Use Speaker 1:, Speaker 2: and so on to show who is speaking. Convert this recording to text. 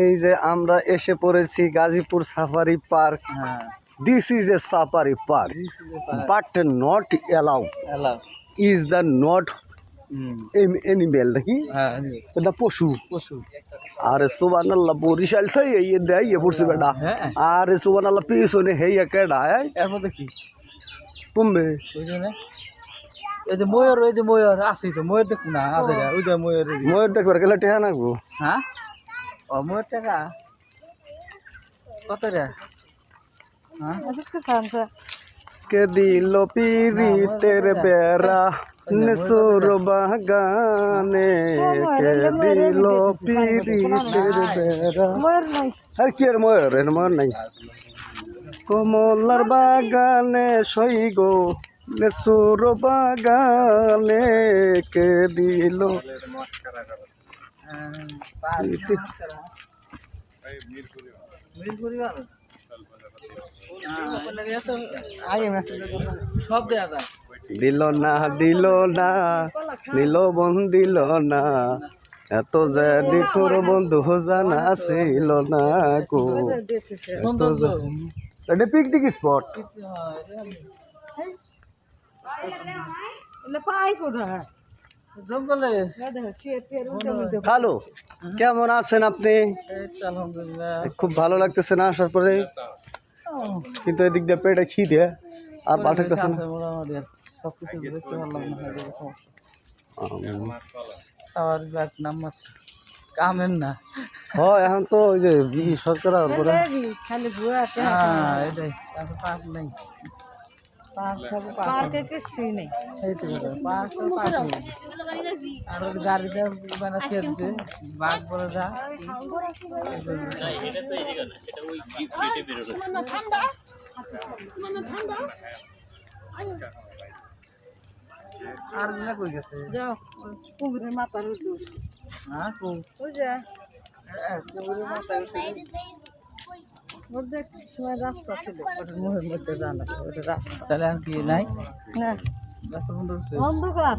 Speaker 1: এই যে আমরা এসে পড়েছি Gazipur safari park. This is a safari park but not allow is the not animal নাকি এটা পশু আরে সুবহানাল্লাহ বরিশাল থেকে এই দেয় এ পড়ছে বেটা আরে সুবহানাল্লাহ পিছনে হেই কেডা এর মধ্যে কি কমবে
Speaker 2: এই যে ময়ূর আছে তো ময়ূর দেখু না আছে ওই যে
Speaker 1: ময়ূর দেখবার গেলে টেহা নাগবো
Speaker 2: হ্যাঁ ও ময়ূর টাকা কত রে হ্যাঁ
Speaker 1: কে দিল পীরিতের বেড়া নেসুর বাগানে কে দিল পীরিতের বেড়া আর কি আর ময়ূর নাই কমলার বাগানে সই গো নেসুর বাগানে কে দিল
Speaker 2: সব দেয়া যায়
Speaker 1: দিল না নীলবন দিল না এত যে নিঠুর বন্ধু জানা ছিল না গো এটা পিকনিক স্পট
Speaker 2: জঙ্গলে
Speaker 1: হ্যালো কেমন আছেন আপনি?
Speaker 2: আলহামদুলিল্লাহ
Speaker 1: খুব ভালো লাগতেছে না আসার পরে কিন্তু এদিক দিয়ে পেটে খিদে আর ভালো লাগতেছে না
Speaker 2: সবকিছু দেখতে পারলাম না আর নাম্বার কামেন না
Speaker 1: হয় এখন তো ওই যে সরকার
Speaker 2: খালি এটাই পার্ক নেই পার্কে কিছুই নেই আর গাড়িতে বানাচ্ছে বাঘ পরে যা আর না কই গেছে যাও কুকুরের মাথার দোষ হ্যাঁ ওই যে কুকুরের মাথার মধ্যে সময় রাস্তা ছিল ওটার মুখের মধ্যে জানা ওটা রাস্তা তাহলে আর কি নাই না রাস্তা বন্ধ অন্ধকার